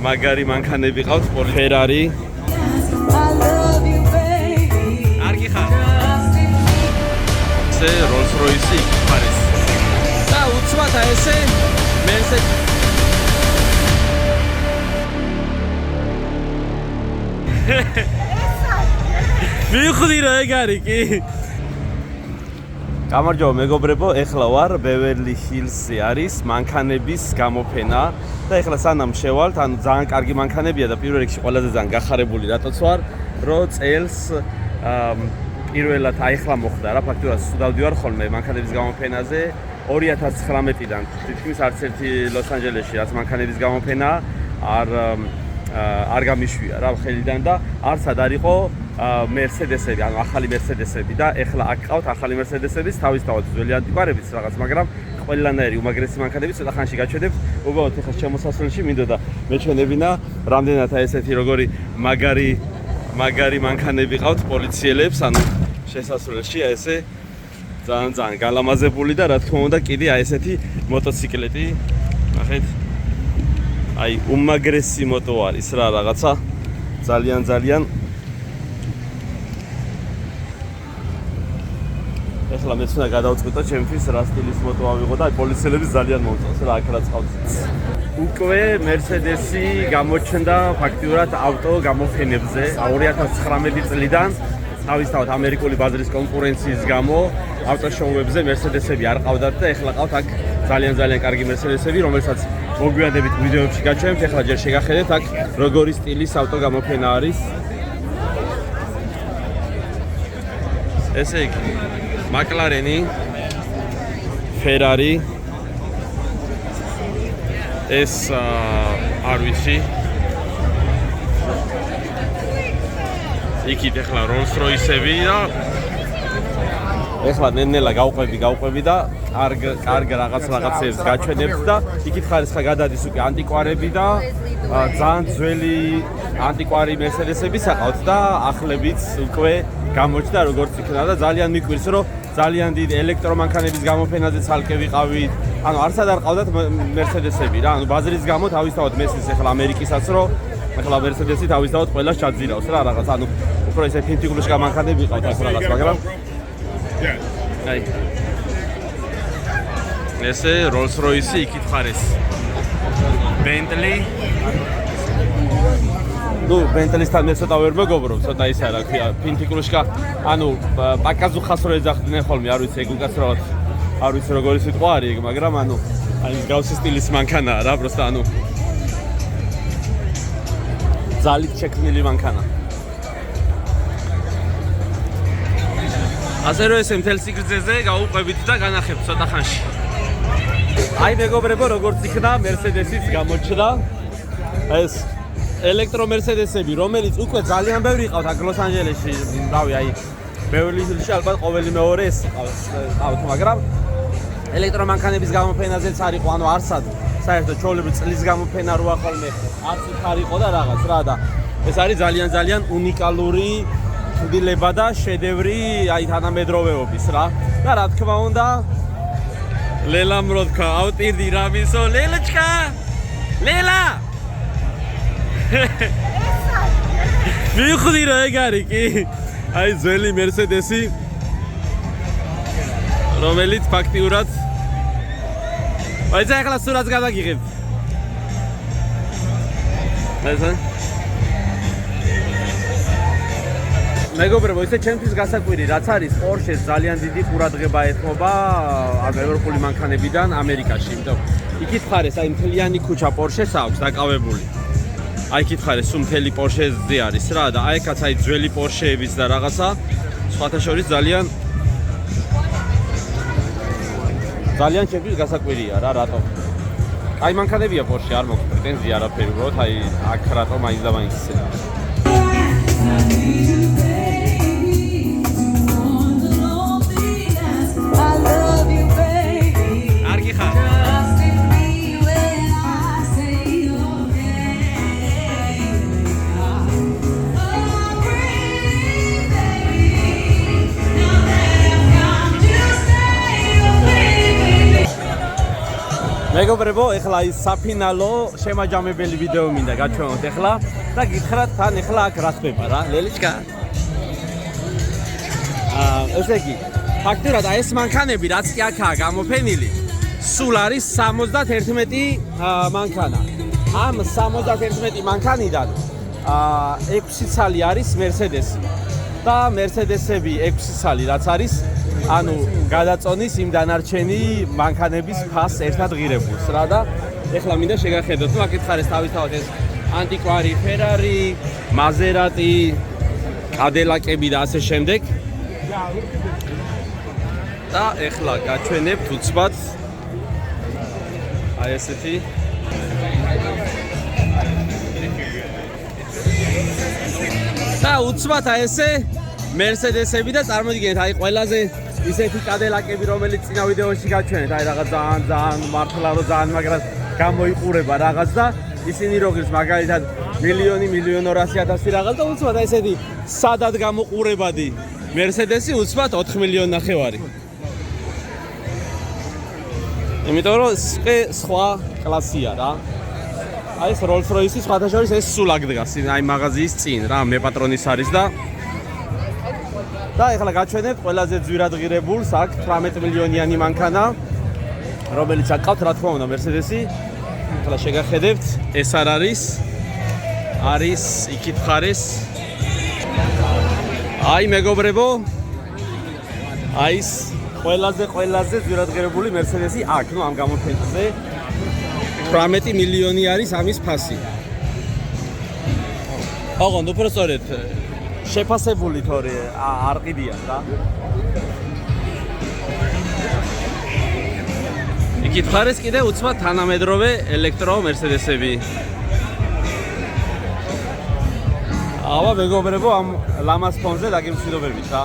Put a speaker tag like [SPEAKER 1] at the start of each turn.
[SPEAKER 1] მაგარი მანქანები ყავთ, Ferrari. Კარგი ხარ? ეს Rolls-Royce იქ და უცბად ესე Mercedes მიხდი რა ეგ არის კი გამარჯობა მეგობრებო ეხლა ვარ Beverly Hills-ზე არის მანქანების გამოფენა და ეხლა სანამ შევალთ ანუ ძალიან კარგი მანქანებია და პირველ რიგში ყველაზე ძალიან გახარებული რატოც ვარ რომ წელს პირველად აიხლა მოხდა რა ფაქტურად სულ დავდივარ ხოლმე მანქანების გამოფენაზე 2019-დან თითქმის არც ერთი ლოს-ანჯელესში რაც მანქანების გამოფენა არ გამიშვია რა ხელიდან და არცად არ იყო Mercedes-ები, ანუ ახალი Mercedes-ები და ეხლა აქ ყავთ ახალი Mercedes-ების თავისთავად ძველი ანტიკვარებიც რაღაც, მაგრამ ყველანაირი უმაგრესი მანქანები ცოტა ხანში გაჩვენებთ. უბრალოდ ეხლა შემოსასვლელში მინდოდა მეჩვენებინა რამდენად ესეთი როგორი მაგარი მანქანები ყავთ პოლიციელებს, ანუ შესასვლელში ესე ძალიან გალამაზებული და რა თქმა უნდა კიდე ესეთი მოტოციკლეტი. ნახეთ. აი უმაგრესი მოტო არის რა რაღაცა ძალიან ეხლა მეც უნდა გადავწყვიტო ჩემთვის რა სტილის მოტო ავიღო და პოლიციელები ძალიან მომწონს რა აქ რაც ყავს. უკვე Mercedes-ი გამოჩნდა ფაქტიურად ავტო გამოფენებზე 2019 წლიდან თავისთავად ამერიკული ბაზრის კონკურენციის გამო ავტოშოუებზე Mercedes-ები არ ყავდათ და ეხლა ყავთ აქ ძალიან კარგი Mercedes-ები რომელსაც მოგვიანებით ვიდეოებში გაჩვენებთ. ეხლა ჯერ შეგახედეთ აქ როგორი სტილის ავტო გამოფენა არის. ესე იგი McLaren-ი, Ferrari, ეს არ ვიცი. იქით ეხლა Rolls-Royce-ები და ეხლა ნენელა გავყვები და კარგ რაღაცებს გაჩვენებთ და იქით ხარისხა გადადის უკვე ანტიკვარები და ძალიან ძველი ანტიკვარი Mercedes-ები საყავთ და ახლებიც უკვე გამოჩნდა როგორც იქნა და ძალიან მიკვირს რომ ძალიან დიდი ელექტრომანქანების გამოფენაზე ცალკე ვიყავით. ანუ არცად არ ყავდათ Mercedes-ები რა. ანუ ბაზრის გამო თავისთავად მესმის ეხლა ამერიკისაც რომ ეხლა Mercedes-ი თავისთავად ყველას ჩაძირავს რა რაღაც. ანუ უფრო ესე ფინტიგლუშკა მანქანები ყავთ აქ რაღაც, მაგრამ აი ესე Rolls-Royce იქით ხარ ეს Bentley ну Bentley-სთან მე ცოტა ვერ მეგობრობ, ცოტა ისა რა ქვია, ფინტიკლუშკა, ანუ პაკაზუხას რო ეძახდნენ ხოლმე, არ ვიცი ეგ უკაცრავად, არ ვიცი როგორი სიტყვა არის ეგ, მაგრამ ანუ აი მსგავსი სტილის მანქანაა რა, პროსტა ანუ ძალით შექმნილი მანქანა. ასე რომ ესე მთელ სიგრძეზე გავუყვებით და განახებთ ცოტა ხანში. აი მეგობრებო, როგორც იქნა Mercedes-იც გამოჩნდა ეს ელექტრო Mercedes-ები, რომელიც უკვე ძალიან ბევრი ყავთ აქ ლოს-ანჯელესში, რავი, აი Beverly Hills-ში ალბათ ყოველი მეორე ეს ყავთ, მაგრამ ელექტრომანქანების გამოფენაზეც არ იყო, ანუ არსად საერთოდ ჩვეულებრივ წლის გამოფენა როა ხოლმე არც იქ არ იყო და რაღაც რა და ეს არის ძალიან უნიკალური ცვლილება და შედევრი აი თანამედროვეობის რა. და რა თქმა უნდა ლელამ რო თქვა, ავტირდი რამისო, ლელოჩკა! ლელა! მიხდი რა ეგ არის კი აი ძველი Mercedes-ი რომელიც ფაქტიურად აი ძა ახლა სურათს გადაგიღებთ ესა მეგობრებო ისე ჩემთვის გასაკვირი რაც არის Porsche-ს ძალიან დიდი ყურადღება ეთმობა ამ ევროპული მანქანებიდან ამერიკაში იმიტომ იქით ხარ ეს აი მთლიანი ქუჩა Porsche-ს აქვს დაკავებული აი იქით ხარ ეს მთელი Porsche-ზე არის რა და აი კაც აი ძველი Porsche-ების და რაღაცა სხვათა შორის ძალიან ჩემთვის გასაკვირია რა რატომ აი მანქანებია Porsche არ მაქვს პრეტენზია არაფერი უბრალოდ აი აქ რატომ აი და მაინც მეგობრებო, ეხლა ის საფინალო შემაჯამებელი ვიდეო მინდა გაჩვენოთ ეხლა და გითხრათ თან ეხლა აქ რა ხდება რა, ლელიჩკა. ესე იგი, ფაქტურად ეს მანქანები რაც კი აქაა გამოფენილი, სულ არის 71 მანქანა. ამ 71 მანქანიდან 6 ცალი არის Mercedes-ი. და Mercedes-ები 6 ცალი რაც არის, ანუ გადაწონის იმ დანარჩენი მანქანების ფასს ერთად ღირებულს რა და ეხლა მინდა შეგახედოთ, ну აქეთ ხარ ეს თავისთავად ეს ანტიკვარი Ferrari, Maserati, Cadillac-ები და ასე შემდეგ. და ეხლა გაჩვენებთ უცბად აი ესეთი და უცბად აი ესე Mercedes-ები და წარმოგიდგენთ აი ყველაზე ისეთი Cadillac-ები რომელიც წინა ვიდეოში გაჩვენეთ, აი რაღაც ძალიან მართლა რომ ძალიან მაგრამ გამოიყურება რაღაც და ისინი როგორც მაგალითად 1,200,000 რაღაც და უცბად აი ესეთი სადად გამოყურებადი Mercedes-ი უცბად 4 მილიონი ნახევარი. იმიტომ რომ სხვა კლასია რა. აი ეს Rolls-Royce-ი სხვათა შორის ეს სულ აქ დგას, აი მაღაზიის წინ რა, მე პატრონის არის და ეხლა გაჩვენებთ ყველაზე ძვირად ღირებულს აქ 18 მილიონიანი მანქანა, რომელიც აქ ყავთ რა თქმა უნდა Mercedes-ი. ეხლა შეგახედებთ, ეს არ არის იქით ხარეს. აი მეგობრებო, აი ეს ყველაზე ძვირად ღირებული Mercedes-ი აქ, ნუ ამ გამოფენაზე 18 მილიონი არის ამის ფასი. ოღონდ უფრო სწორედ შეფასებული თორე არ ყიდიან რა. იქით ხარეს კიდე უცბად თანამედროვე ელექტრო Mercedes-ები. აბა მეგობრებო, ამ ლამას ფონზე დაგემშვიდობებით რა.